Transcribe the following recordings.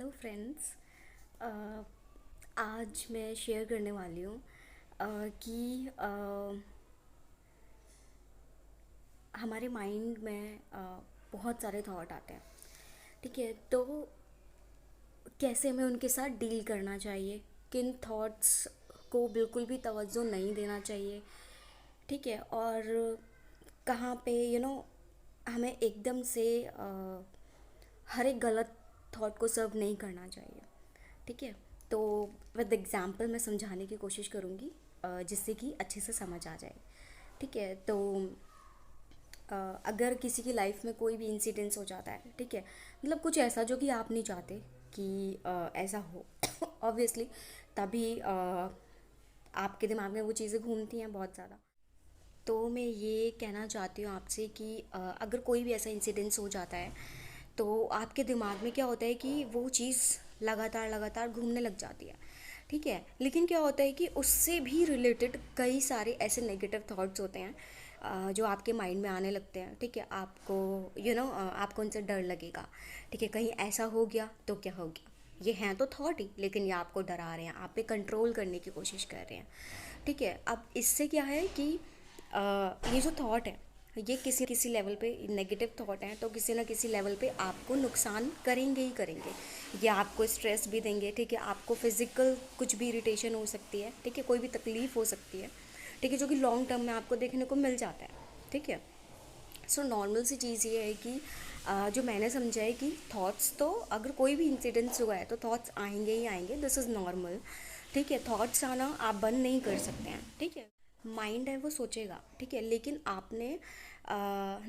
Hello friends. आज मैं share करने वाली हूँ कि हमारे माइंड में बहुत सारे थॉट आते हैं। ठीक है, तो कैसे हमें उनके साथ डील करना चाहिए, किन थॉट्स को बिल्कुल भी तवज्जो नहीं देना चाहिए। ठीक है, और कहाँ पे हमें एकदम से हर एक गलत थॉट को सर्व नहीं करना चाहिए। ठीक है, तो विद एग्जाम्पल मैं समझाने की कोशिश करूँगी जिससे कि अच्छे से समझ आ जाए। ठीक है, तो अगर किसी की लाइफ में कोई भी इंसिडेंस हो जाता है, ठीक है, मतलब कुछ ऐसा जो कि आप नहीं चाहते कि ऐसा हो ऑब्वियसली, तभी आपके दिमाग में वो चीज़ें घूमती हैं बहुत ज़्यादा। तो मैं ये कहना चाहती हूँ आपसे कि अगर कोई भी ऐसा इंसिडेंस हो जाता है तो आपके दिमाग में क्या होता है कि वो चीज़ लगातार लगातार घूमने लग जाती है। ठीक है, लेकिन क्या होता है कि उससे भी रिलेटेड कई सारे ऐसे नेगेटिव थॉट्स होते हैं जो आपके माइंड में आने लगते हैं। ठीक है, आपको आपको उनसे डर लगेगा। ठीक है, कहीं ऐसा हो गया तो क्या हो गया। ये हैं तो थॉट ही, लेकिन ये आपको डरा रहे हैं, आप पे कंट्रोल करने की कोशिश कर रहे हैं। ठीक है, अब इससे क्या है कि ये जो थॉट है, ये किसी किसी लेवल पे नेगेटिव थॉट हैं तो किसी ना किसी लेवल पे आपको नुकसान करेंगे ही करेंगे। ये आपको स्ट्रेस भी देंगे। ठीक है, आपको फिजिकल कुछ भी इरिटेशन हो सकती है। ठीक है, कोई भी तकलीफ हो सकती है। ठीक है, जो कि लॉन्ग टर्म में आपको देखने को मिल जाता है। ठीक है, सो नॉर्मल सी चीज़ ये है कि जो मैंने समझा है कि थॉट्स तो अगर कोई भी इंसिडेंट्स हुआ है तो थॉट्स आएंगे ही आएंगे, दिस इज़ नॉर्मल। ठीक है, थॉट्स आना आप बंद नहीं कर सकते हैं। ठीक है, माइंड है वो सोचेगा। ठीक है, लेकिन आपने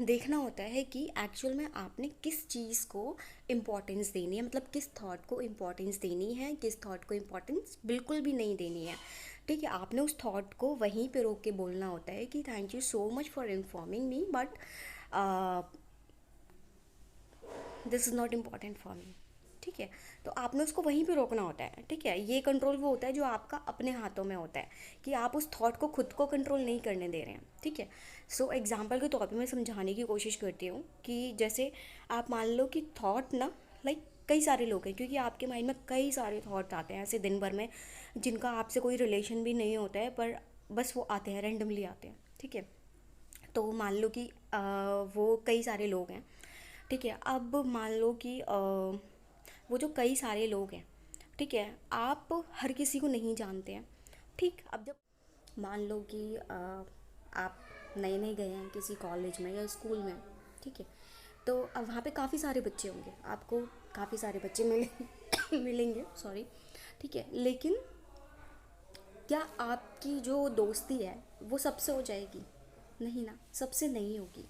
देखना होता है कि एक्चुअल में आपने किस चीज़ को इम्पोर्टेंस देनी है, मतलब किस थॉट को इम्पोर्टेंस देनी है, किस थॉट को इम्पोर्टेंस बिल्कुल भी नहीं देनी है। ठीक है, आपने उस थॉट को वहीं पे रोक के बोलना होता है कि thank you so much for informing me, but this is not important for me. ठीक है, तो आपने उसको वहीं पे रोकना होता है। ठीक है, ये कंट्रोल वो होता है जो आपका अपने हाथों में होता है, कि आप उस थॉट को खुद को कंट्रोल नहीं करने दे रहे हैं। ठीक है, सो एग्जाम्पल के तौर पे मैं समझाने की कोशिश करती हूँ कि जैसे आप मान लो कि थॉट ना, लाइक कई सारे लोग हैं, क्योंकि आपके माइंड में कई सारे थॉट्स आते हैं ऐसे दिन भर में, जिनका आपसे कोई रिलेशन भी नहीं होता है, पर बस वो आते हैं, रैंडमली आते हैं। ठीक है, तो मान लो कि वो कई सारे लोग हैं। ठीक है, अब मान लो कि वो जो कई सारे लोग हैं, ठीक है, आप हर किसी को नहीं जानते हैं। ठीक, अब जब मान लो कि आप नए नए गए हैं किसी कॉलेज में या स्कूल में। ठीक है, तो अब वहाँ पे काफ़ी सारे बच्चे होंगे, आपको काफ़ी सारे बच्चे मिले मिलेंगे, सॉरी। ठीक है, लेकिन क्या आपकी जो दोस्ती है वो सबसे हो जाएगी? नहीं ना, सबसे नहीं होगी।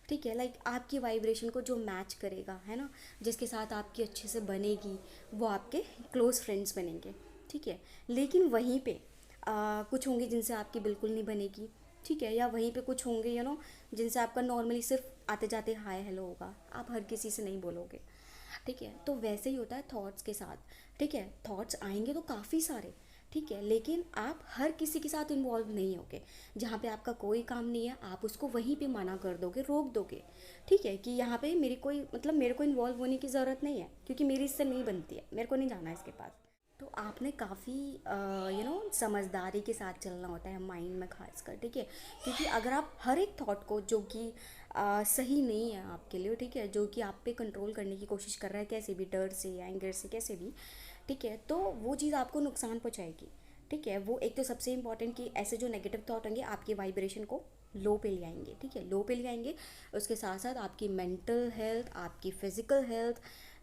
ठीक है, लाइक आपकी वाइब्रेशन को जो मैच करेगा, है ना, जिसके साथ आपकी अच्छे से बनेगी, वो आपके क्लोज फ्रेंड्स बनेंगे। ठीक है, लेकिन वहीं पे कुछ होंगे जिनसे आपकी बिल्कुल नहीं बनेगी। ठीक है, या वहीं पे कुछ होंगे जिनसे आपका नॉर्मली सिर्फ आते जाते हाय हेलो होगा, आप हर किसी से नहीं बोलोगे। ठीक है, तो वैसे ही होता है थॉट्स के साथ। ठीक है, थॉट्स आएंगे तो काफ़ी सारे। ठीक है, लेकिन आप हर किसी के साथ इन्वॉल्व नहीं होगे। जहाँ पे आपका कोई काम नहीं है, आप उसको वहीं पे मना कर दोगे, रोक दोगे। ठीक है, कि यहाँ पे मेरी कोई मतलब मेरे को इन्वॉल्व होने की ज़रूरत नहीं है, क्योंकि मेरी इससे नहीं बनती है, मेरे को नहीं जाना है इसके पास। तो आपने काफ़ी समझदारी के साथ चलना होता है माइंड में खासकर। ठीक है, क्योंकि अगर आप हर एक थॉट को जो कि सही नहीं है आपके लिए, ठीक है, जो कि आप पे कंट्रोल करने की कोशिश कर रहा है कैसे भी, डर से या एंगर से, कैसे भी, ठीक है, तो वो चीज़ आपको नुकसान पहुंचाएगी। ठीक है, वो एक तो सबसे इम्पॉर्टेंट कि ऐसे जो नेगेटिव थॉट होंगे आपकी वाइब्रेशन को लो पे ले आएंगे। ठीक है, लो पे ले आएंगे, उसके साथ साथ आपकी मेंटल हेल्थ, आपकी फिजिकल हेल्थ,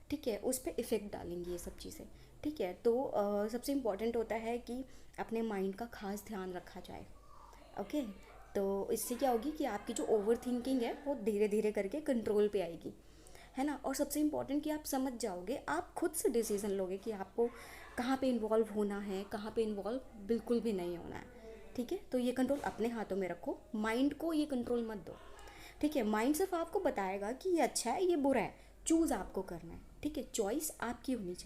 ठीक है, उस पर इफ़ेक्ट डालेंगी ये सब चीज़ें। ठीक है, तो सबसे इम्पॉर्टेंट होता है कि अपने माइंड का खास ध्यान रखा जाए। ओके, तो इससे क्या होगी कि आपकी जो ओवर थिंकिंग है वो धीरे धीरे करके कंट्रोल पे आएगी, है ना। और सबसे इम्पॉर्टेंट कि आप समझ जाओगे, आप खुद से डिसीजन लोगे कि आपको कहाँ पे इन्वॉल्व होना है, कहाँ पे इन्वॉल्व बिल्कुल भी नहीं होना है। ठीक है, तो ये कंट्रोल अपने हाथों में रखो, माइंड को ये कंट्रोल मत दो। ठीक है, माइंड सिर्फ आपको बताएगा कि ये अच्छा है ये बुरा है, चूज़ आपको करना है। ठीक है, चॉइस आपकी होनी चाहिए।